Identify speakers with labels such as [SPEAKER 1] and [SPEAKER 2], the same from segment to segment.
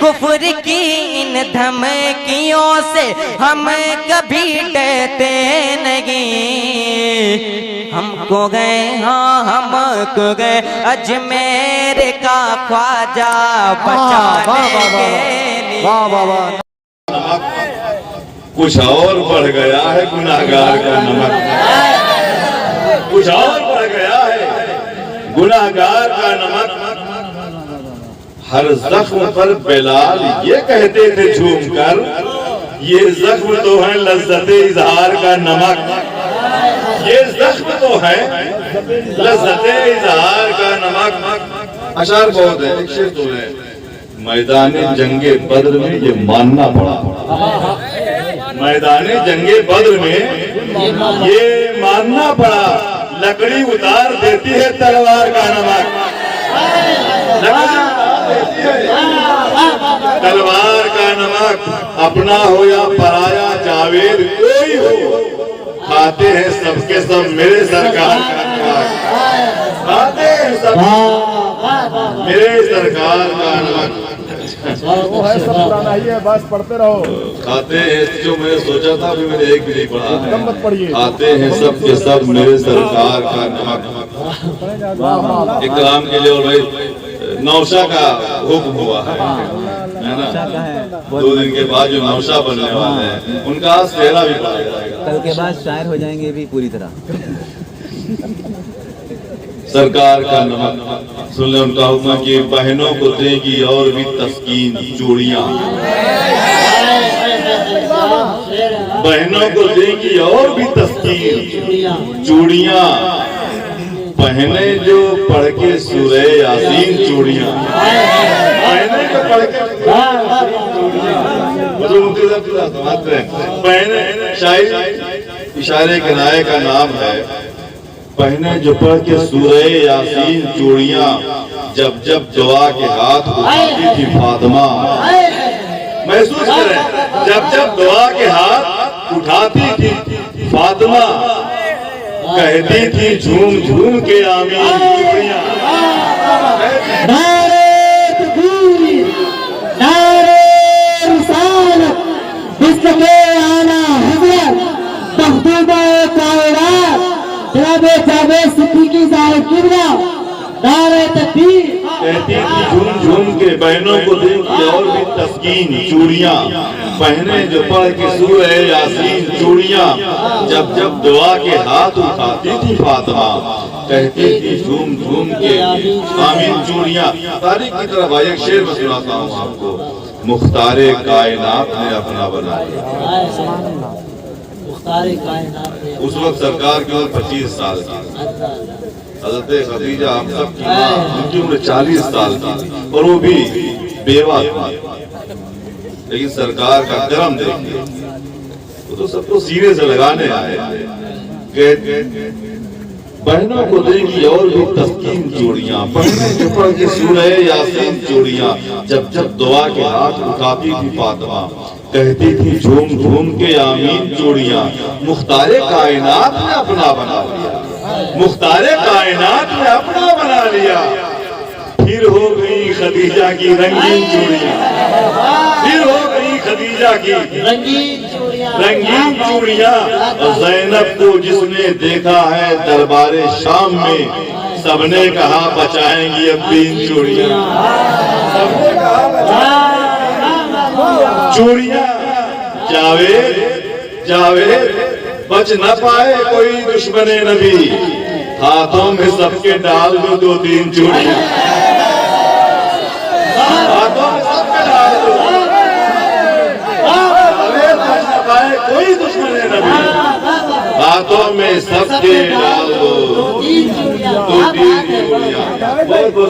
[SPEAKER 1] کفر کی ان دھمکیوں سے ہم کبھی ڈرتے نہیں، ہم کو گئے ہاں ہم کو گئے اجمیر کا خواجہ بچانے کے لیے۔
[SPEAKER 2] کچھ اور بڑھ گیا ہے گناہگار کا نمک، کچھ اور بڑھ گیا ہے گناہگار کا نمک۔ ہر زخم پر بلال یہ کہتے تھے جھوم کر، یہ زخم تو ہے لذت اظہار کا نمک، یہ زخم تو ہے لذت اظہار کا نمک۔ اشعار بہت ہے، ایک شعر تو ہے، میدان جنگ بدر میں یہ ماننا پڑا، میدان جنگ بدر میں یہ ماننا پڑا، لکڑی اتار دیتی ہے تلوار کا نمک، تلوار کا نمک۔ اپنا ہو یا پرایا جاوید کوئی ہو، کھاتے ہیں سب کے سب میرے سرکار کا نمک، کھاتے ہیں سب میرے سرکار کا نمک۔
[SPEAKER 3] وہ ہے سب پرانا ہی ہے، بس پڑھتے رہو۔
[SPEAKER 2] کھاتے ہیں جو میں نے سوچا تھا بھی میں نے ایک بھی نہیں پڑھا،
[SPEAKER 3] مت پڑھیے۔
[SPEAKER 2] کھاتے ہیں سب کے سب میرے سرکار کا نمک۔ ایک کلام کے لیے اور بھائی نوشہ کا حکم ہوا ہے نا، 2 دن کے بعد جو نوشہ بننے والے ہیں ان کا آج چہرہ بھی پڑھا جائے گا،
[SPEAKER 4] کل کے بعد شاعر ہو جائیں گے بھی پوری طرح۔
[SPEAKER 2] سرکار کا نمک سن لیں ان کا حکم کہ بہنوں کو دے گی اور بھی تسکین چوڑیاں، بہنوں کو دے گی اور بھی تسکین چوڑیاں، پہنے جو پڑھ کے سورہ یاسین چوڑیاں، پہنے جو پڑھ کے پہنے شاعر اشارے کنائے کا نام ہے، پہنے جو پڑھ کے سورہ یاسین چوڑیاں، جب جب دعا کے ہاتھ اٹھاتی تھی فاطمہ، محسوس کریں جب جب دعا کے ہاتھ اٹھاتی تھی فاطمہ، کہتی تھی جھوم جھوم کے آمین چوڑیاں۔
[SPEAKER 5] نعرہ تکبیر، نعرہ رسالت، بسم اعلیٰ حضرت مخدومہ کائنات جناب جاوید صدیقی صاحب قبلہ، نعرہ تکبیر۔
[SPEAKER 2] کہتی تھی جھوم جھوم کے بہنوں کو دے گی اور بھی تسکین چوڑیاں، پہنے جو پڑھ کے سورہ یاسین چوڑیاں، جب جب دعا کے ہاتھ اٹھاتی تھی فاطمہ، کہتی تھی جھوم جھوم کے آمین چوڑیاں۔ تاریخ کی طرف ایک شعر میں سناتا ہوں آپ کو، مختار کائنات نے اپنا بنا لیا۔ اس وقت سرکار کی عمر 25 سال کی، حضرت خدیجہ ہم سب کی ماں، ان کی عمر 40 سال کی، اور وہ بھی بیوہ تھی، لیکن سرکار کا کرم دیکھیے، وہ تو سب کو سینے سے لگانے آئے، بہنوں کو دے گی اور بھی تسکین چوڑیاں، پہنے جو پڑھ کے سورہ یاسین چوڑیاں، جب جب دعا کے ہاتھ اٹھاتی تھی فاطمہ، کہتی تھی جھوم جھوم کے آمین چوڑیاں، مختار کائنات نے اپنا بنا لیا، مختار کائنات نے اپنا بنا لیا۔ پھر ہو گئی خدیجہ کی رنگین چوڑیاں، پھر ہو گئی خدیجہ کی رنگین چوڑیاں، زینب کو جس نے دیکھا ہے دربار شام میں، سب نے کہا بچائیں گی اب 3 چوڑیاں، سب نے کہا چوڑیاں۔ جاوید جاوید بچ نہ پائے کوئی دشمن نبی، ہاتھوں میں سب کے ڈال دو 2-3 چوڑیاں، ہاتھوں میں سب کے ڈال دو، بچ نہ پائے کوئی دشمن نبی، ہاتھوں میں سب کے ڈال دو 2-3 چوڑیاں۔ بہت بہت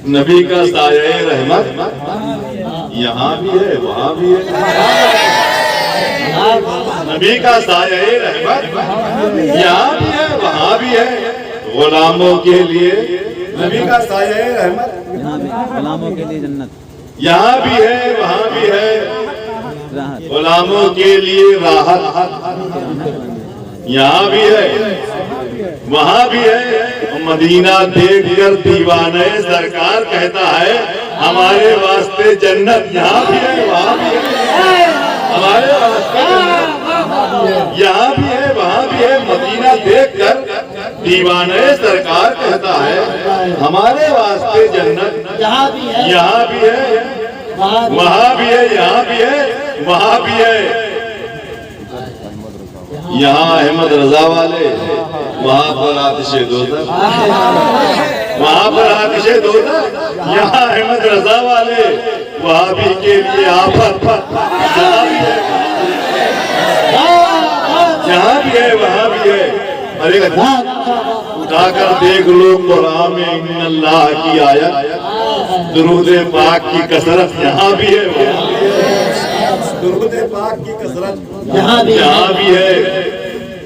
[SPEAKER 2] نبی کا سایہ رحمت یہاں بھی ہے وہاں بھی ہے، نبی کا سایہ رحمت یہاں بھی ہے وہاں بھی ہے، غلاموں کے لیے نبی کا سایہ رحمت
[SPEAKER 4] غلاموں کے لیے جنت
[SPEAKER 2] یہاں بھی ہے وہاں بھی ہے، غلاموں کے لیے راحت یہاں بھی ہے وہاں بھی ہے مدینہ دیکھ کر دیوانے سرکار کہتا ہے ہمارے واسطے جنت یہاں بھی ہے وہاں بھی ہے ہمارے واسطے یہاں بھی ہے وہاں بھی ہے مدینہ دیکھ کر دیوانے سرکار کہتا ہے ہمارے واسطے جنت
[SPEAKER 5] یہاں بھی ہے
[SPEAKER 2] یہاں بھی ہے وہاں بھی ہے یہاں بھی ہے وہاں بھی ہے یہاں احمد رضا والے وہاں پر آتش دوزخ وہاں پر آتش دوزخ یہاں احمد رضا والے وہاں بھی کے لیے آفت یہاں بھی ہے وہاں بھی ہے ارے اٹھا کر دیکھ لو قرآن میں ان اللہ کی آیت درود پاک کی کثرت یہاں بھی ہے وہاں بھی ہے درود پاک کی کثرت یہاں بھی ہے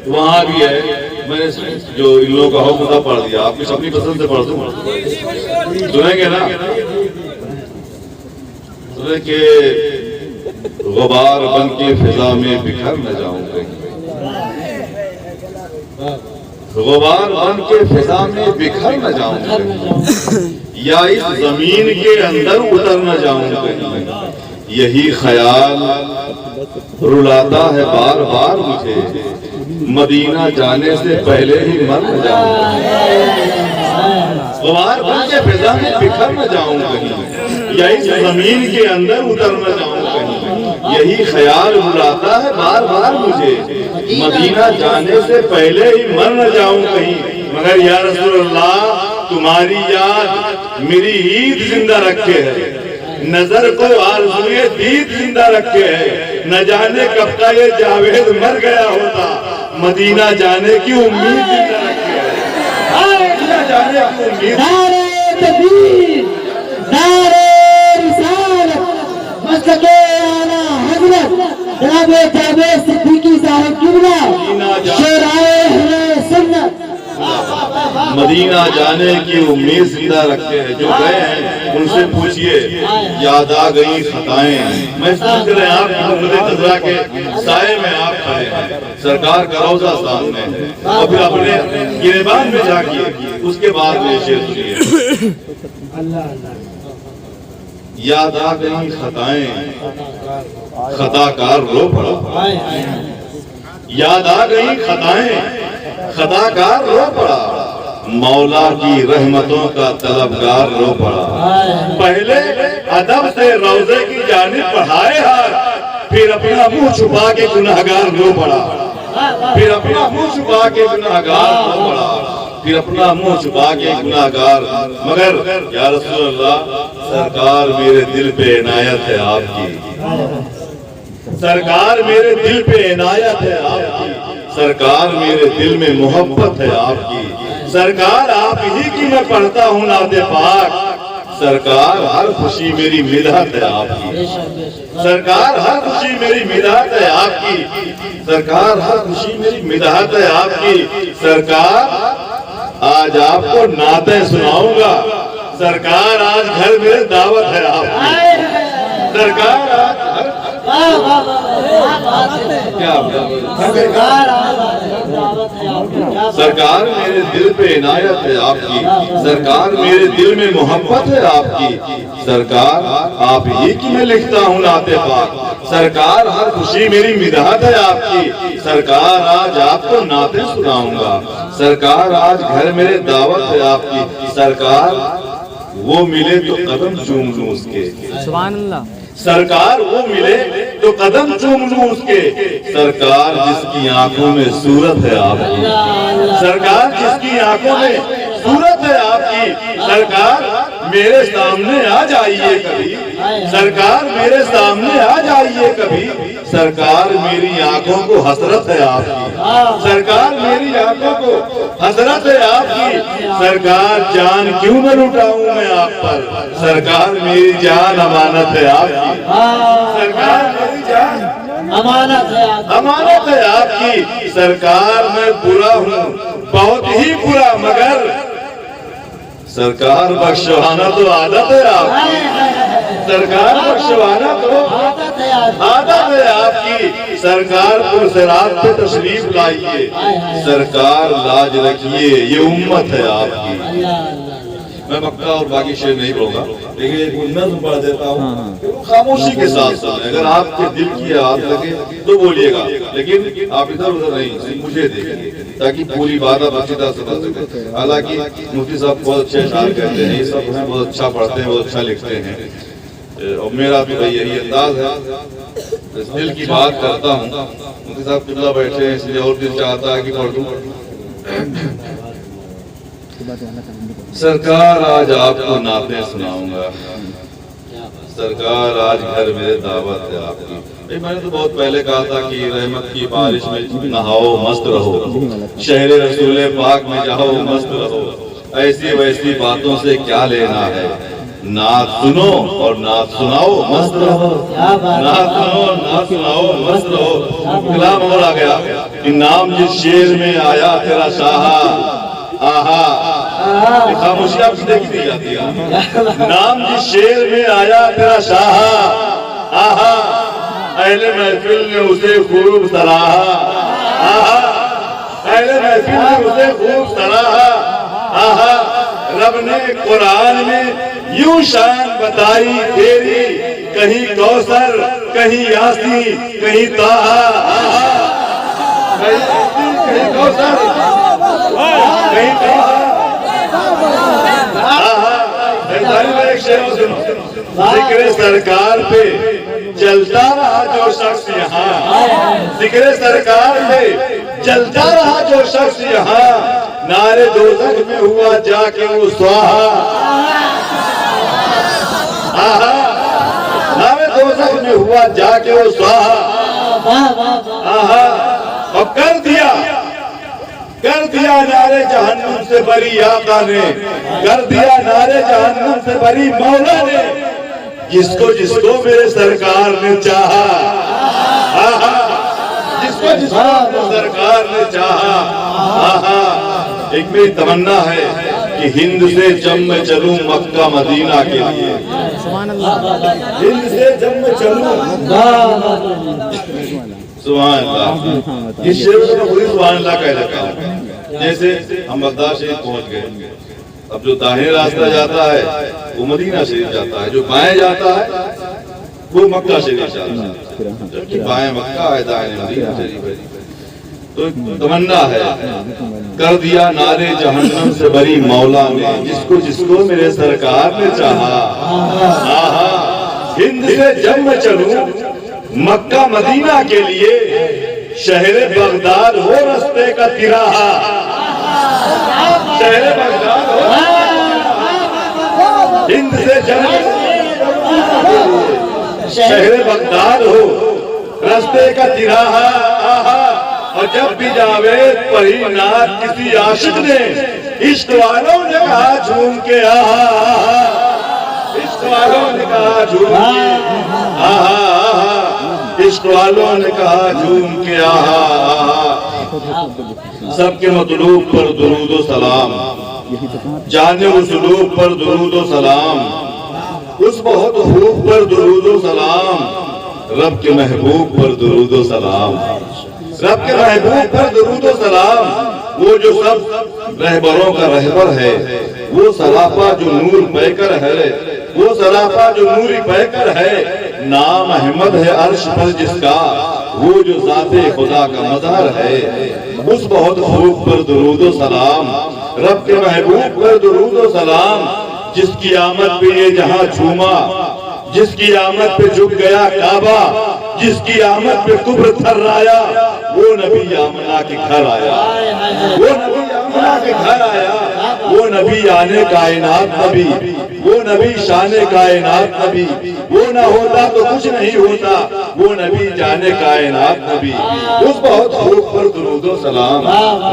[SPEAKER 2] وہاں بھی ہے میں نے جو ان لوگوں کا حکم تھا پڑھ دیا آپ کی اپنی پسند سے پڑھ دوں سنیں گے نا سنیں کہ غبار بن کے فضا میں بکھر نہ جاؤں کہیں غبار بن کے فضا میں بکھر نہ جاؤں کہیں یا اس زمین کے اندر اتر نہ جاؤں کہیں یہی خیال رلاتا ہے بار بار مجھے مدینہ جانے سے پہلے ہی مر نہ جاؤں غبار بن کے فضا میں بکھر نہ جاؤں کہیں یا اس زمین کے اندر اتر نہ جاؤں کہیں یہی خیال رلاتا ہے بار بار مجھے مدینہ جانے سے پہلے ہی مر نہ جاؤں کہیں مگر یا رسول اللہ تمہاری یاد میری عید زندہ رکھے ہے نظر کو آرزوئے دید زندہ رکھے ہے نہ جانے کب کا یہ جاوید مر گیا ہوتا مدینہ جانے کی امید زندہ رکھے ہے مدینہ جانے کی امید
[SPEAKER 5] نعرہ تکبیر نعرہ رسالت مسلک اعلیٰ حضرت جناب جاوید صدیقی صاحب قبلہ شورائے اہل سنت
[SPEAKER 2] مدینہ جانے کی امید زندہ رکھتے ہیں جو گئے ہیں ان سے پوچھئے یاد آ گئی خطائیں محسوس کریں آپ محمد خضرا کے سائے میں آپ کھڑے ہیں سرکار کا روضہ سامنے ہے اور پھر اپنے گریبان میں جھانکیے اس کے بعد میں شعر سنیے یاد آ گئی خطائیں خطا کار رو پڑا یاد آ گئی خطائیں خطا کار رو پڑا مولا کی رحمتوں کا طلبگار رو پڑا پہلے ادب سے روزے کی جانب بڑھائے ہاتھ پھر اپنا منہ چھپا کے گناہگار رو پڑا پھر اپنا منہ چھپا کے گناہگار رو پڑا پھر اپنا منہ چھپا کے گناہگار مگر یا رسول اللہ سرکار میرے دل پہ عنایت ہے آپ کی سرکار میرے دل پہ عنایت ہے آپ کی سرکار میرے دل میں محبت ہے آپ کی سرکار آپ ہی کی میں پڑھتا ہوں نعت پاک سرکار ہر خوشی میری مدحت ہے آپ کی سرکار ہر خوشی میری مدحت ہے آپ کی سرکار ہر خوشی میری مدحت ہے آپ کی سرکار آج آپ کو نعتیں سناؤں گا سرکار آج گھر میں دعوت ہے آپ کی سرکار آج سرکار میرے دل پہ عنایت ہے آپ کی سرکار میرے دل میں محبت ہے آپ کی سرکار آپ ہی کی میں لکھتا ہوں نعت پاک سرکار ہر خوشی میری مدحت ہے آپ کی سرکار آج آپ کو نعتیں سناؤں گا سرکار آج گھر میرے دعوت ہے آپ کی سرکار وہ ملے تو قدم چوم لوں اس کے
[SPEAKER 1] سبحان اللہ
[SPEAKER 2] سرکار وہ ملے تو قدم چوم لوں اس کے سرکار جس کی آنکھوں میں صورت ہے آپ کی سرکار جس کی آنکھوں میں صورت ہے آپ کی سرکار میرے سامنے آ جائیے کبھی سرکار میرے سامنے آ جائیے کبھی سرکار میری آنکھوں کو حسرت ہے آپ کی سرکار میری آنکھوں کو حسرت ہے آپ کی سرکار جان کیوں نہ لٹاؤں میں آپ پر سرکار میری جان امانت ہے آپ کی سرکار میری جان امانت ہے آپ کی سرکار میں برا ہوں بہت ہی برا مگر سرکار بخشوانا تو عادت ہے آپ کی سرکار بخشوانا تو عادت ہے آپ کی سرکار پر سرات پہ تشریف لائیے، سرکار لاج رکھیے، یہ امت ہے آپ کی۔ میں مکہ اور باقی شعر نہیں پڑھوں گا، لیکن ایک نظم پڑھ دیتا ہوں، خاموشی کے ساتھ سنیں، اگر آپ کے دل کی آواز لگے تو بولیے گا، لیکن آپ ادھر ادھر نہیں، مجھے دیکھیے تاکہ پوری بات آپ اچھی طرح سمجھ سکیں۔ حالانکہ مفتی صاحب بہت اچھے اشعار کہتے ہیں، یہ سب بہت اچھا پڑھتے ہیں، بہت اچھا لکھتے ہیں، اور میرا بھی بھائی یہی انداز ہے، دل کی بات کرتا ہوں۔ مفتی صاحب قبلہ بیٹھے ہیں، اس لیے اور دل چاہتا ہے کہ پڑھ دوں۔ سرکار آج آپ کو نعتیں سناؤں گا، سرکار آج گھر میرے دعوت ہے آپ کی۔ میں نے تو بہت پہلے کہا تھا کہ رحمت کی بارش میں نہاؤ مست رہو، شہر رسول پاک میں جاؤ مست رہو، ایسی ویسی باتوں سے کیا لینا ہے، نعت سنو اور نعت سناؤ مست رہو، نعت سنو اور نعت سناؤ مست رہو۔ کلام اور آ گیا کہ نام جس شعر میں آیا تیرا شاہ، آہا خاموشی آپ کی دیکھی دی جاتی ہے، نام جس شعر میں آیا تیرا شاہ، آہا اہل محفل نے اسے خوب سراہا، آہا اہل محفل نے اسے خوب سراہا، آہا رب نے قرآن میں یوں شان بتائی تیری، کہیں کوثر کہیں یاسین کہیں طٰہٰ، آہا کہیں کوثر کہیں طٰہٰ۔ ذکر سرکار پہ چلتا رہا جو شخص یہاں، ذکر سرکار پہ چلتا رہا جو شخص یہاں، نعرے دوزخ میں ہوا جا کے وہ سواہا، نعرے دوزخ میں ہوا جا کے وہ سواہا، اور کر دیا نعرے جہنم سے بری آقا نے، کر دیا نعرے جہنم سے بری مولا نے، جس کو میرے سرکار نے چاہا، جس کو میرے سرکار نے چاہا۔ ایک میری تمنا ہے کہ ہند سے جب میں چلوں مکہ مدینہ کے لیے، ہند سے جب میں چلوں، سبحان اللہ، اس شعر میں پوری سبحان اللہ کہہ دیتا ہوں۔ جیسے ہم بغداد شریف پہنچ گئے، اب جو داہنے راستہ جاتا ہے وہ مدینہ شریف جاتا ہے، جو بائیں جاتا ہے وہ مکہ شریف جاتا ہے، جبکہ بائیں مکہ ہے داہنے مدینہ شریف ہے۔ تو تمنا ہے کر دیا نعرے جہنم سے بری مولا نے، جس کو میرے سرکار نے چاہا، ہند سے جب میں چلوں مکہ مدینہ کے لیے، شہر بغداد ہو رستے کا تراہا، شہر بغداد ہو ہند سے جب شہر بغداد ہو رستے کا تراہا، اور جب بھی جاوید پڑھی نعت کسی عاشق نے، عشق والوں نے کہا جھوم کے آہا، عشق والوں نے کہا جھوم کے آہا، عشق والوں نے کہا جھوم کے آہا۔ سب کے مطلوب پر درود و سلام، جانے و سلوک پر درود و سلام، اس بہت خوب پر درود و سلام، رب کے محبوب پر درود و سلام، رب کے محبوب پر درود و سلام، وہ جو سب رہبروں کا رہبر ہے، وہ سراپا جو نور پہ کر ہے، وہ سراپا جو نوری پہ کر ہے، نام احمد ہے عرش پر جس کا، وہ جو ذات خدا کا مظہر ہے، اس بہت خوب پر درود و سلام، رب کے محبوب پر درود و سلام، جس کی آمد پہ یہ جہاں جھوما، جس کی آمد پہ جھک گیا کعبہ، جس کی آمد پہ قبر تھرایا، وہ نبی آمنہ کے گھر آیا، وہ نبی آمنہ کے گھر آیا، وہ نبی آنے کائنات نبی، وہ نبی شان کائنات نبی، وہ نہ ہوتا تو کچھ نہیں ہوتا، وہ نبی جانے کائنات نبی، اس بہت خوب پر درود و سلام،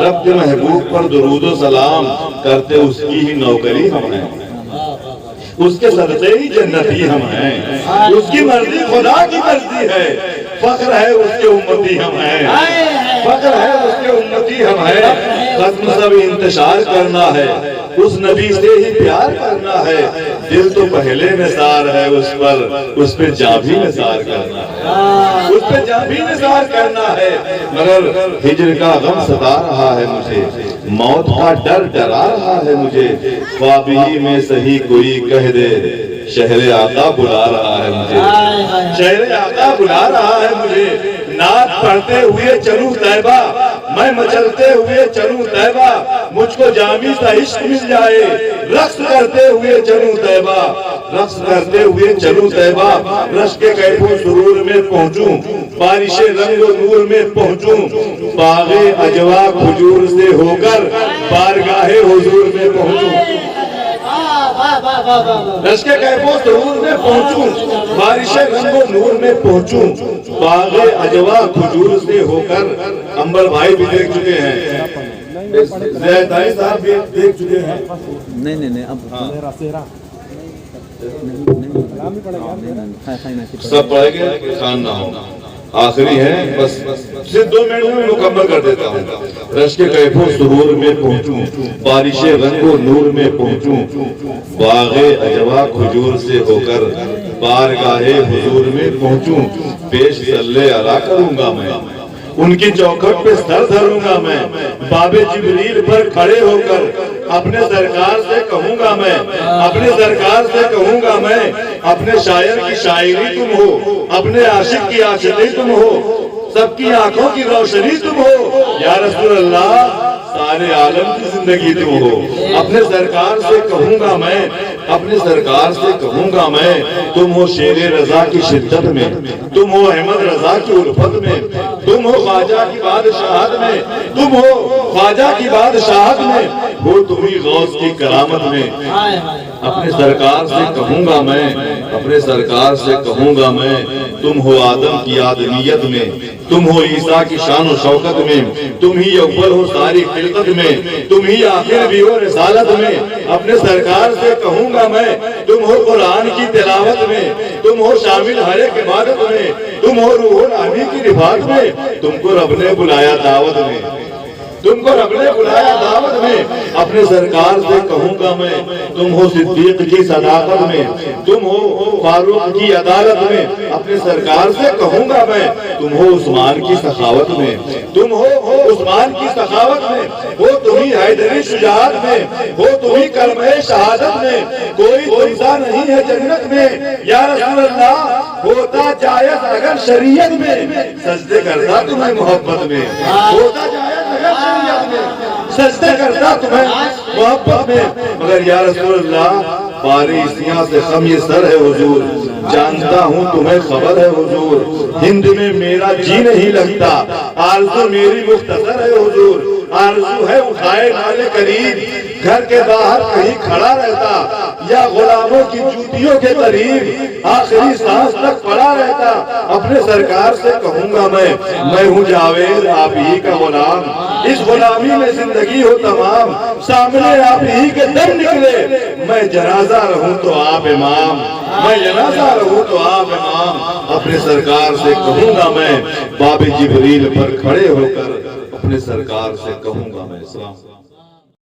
[SPEAKER 2] رب کے محبوب پر درود و سلام، کرتے اس کی ہی نوکری ہم ہیں، اس کے صدقے ہی جنتی ہم ہیں، اس کی مرضی خدا کی مرضی ہے، فخر ہے اس کے امتی ہم ہیں، فخر ہے اس کے امتی ہم ہیں، ختم سب انتشار کرنا ہے، اس نبی سے ہی پیار کرنا ہے، دل تو پہلے نثار ہے اس پر، اس پہ جاں بھی نثار کرنا ہے، اس پہ جاں بھی نثار کرنا ہے، مگر ہجر کا غم ستا رہا ہے مجھے، موت کا ڈر ڈرا رہا ہے مجھے، خواب ہی میں صحیح کوئی کہہ دے شہر آقا بلا رہا ہے مجھے، شہر آقا بلا رہا ہے مجھے، نعت پڑھتے ہوئے چلوں طیبہ، میں مچلتے ہوئے چلوں طیبہ، مجھ کو جامی سا عشق مل جائے، رقص کرتے ہوئے چلوں طیبہ، رقص کرتے ہوئے چلوں طیبہ، رشک کیف و سرور میں پہنچوں، بارش رنگ و نور میں پہنچوں، باغ اجوا کھجور سے ہو کر بارگاہ حضور میں پہنچوں، رشک کیف و سرور میں پہنچوں، بارش رنگ و نور میں پہنچوں، باغ اجوا کھجور سے ہو کر، انبر بھائی بھی دیکھ چکے ہیں، زید بھائی صاحب بھی دیکھ چکے ہیں،
[SPEAKER 4] نہیں اب
[SPEAKER 2] سب پڑھے گے خان نہ ہو، آخری ہے بس صرف 2 منٹ میں مکمل کر دیتا ہوں، رشک کیف و سرور میں پہنچوں، بارش رنگ و نور میں پہنچوں، باغ اجوا کھجور سے ہو کر بارگاہ حضور میں پہنچوں، پیش صلی علی کروں گا میں، ان کی چوکھٹ پہ سر دھروں گا میں، باب جبریل پر کھڑے ہو کر اپنے سرکار سے کہوں گا میں، اپنے سرکار سے کہوں گا میں، اپنے شاعر کی شاعری تم ہو، اپنے عاشق کی عاشقی تم ہو، سب کی آنکھوں کی روشنی تم ہو، یا رسول اللہ سارے عالم کی زندگی تم ہو، اپنے سرکار سے کہوں گا میں، اپنے سرکار سے کہوں گا میں، تم ہو شیر رضا کی شدت میں، تم ہو احمد رضا کی الفت میں، تم ہو خواجہ کی بادشاہت میں، تم ہو خواجہ کی بادشاہت میں، ہو تم ہی غوث کی کرامت میں، اپنے سرکار سے کہوں گا میں، اپنے سرکار سے کہوں گا میں، تم ہو آدم کی آدمیت میں، تم ہو عیسیٰ کی شان و شوکت میں، تم ہی اول ہو ساری خلقت میں، تم ہی آخر بھی ہو رسالت میں، اپنے سرکار سے کہوں گا میں، تم ہو قرآن کی تلاوت میں، تم ہو شامل ہر ایک عبادت میں، تم ہو روح الامین کی رفاقت میں، تم کو رب نے بلایا دعوت میں، تم کو رب نے بلایا دعوت میں، اپنے سرکار سے کہوں گا میں، تم ہو صدیق کی صداقت میں، تم ہو فاروق کی عدالت میں، اپنے سرکار سے کہوں گا میں، تم ہو عثمان کی سخاوت میں، تم ہو عثمان کی سخاوت میں، ہو تم ہی حیدری شجاعت میں، ہو تم ہی کلمہ شہادت میں، کوئی تمسا نہیں ہے جنت میں، یا رسول اللہ ہوتا جائز اگر شریعت میں، سجدے کرتا تمہیں محبت میں، ہوتا جائز اگر شریعت میں، سجدے کرتا تمہیں محبت میں، مگر یا رسول اللہ پاریسیاں سے خم یہ سر ہے حضور، جانتا ہوں تمہیں خبر ہے حضور، ہند میں میرا جی نہیں لگتا، آرزو میری مختصر ہے حضور، آرزو ہے اٹھائے نالے قریب، گھر کے باہر کہیں کھڑا رہتا، یا غلاموں کی جوتیوں کے قریب آخری سانس تک پڑا رہتا، اپنے سرکار سے کہوں گا میں ہوں جاوید آپ ہی کا غلام، اس غلامی میں زندگی ہو تمام، سامنے آپ ہی کے دم نکلے، میں جنازہ رہوں تو آپ امام، میں جنازہ رہوں تو آپ امام، اپنے سرکار سے کہوں گا میں، باب جبریل پر کھڑے ہو کر اپنے سرکار سے کہوں گا میں، سلام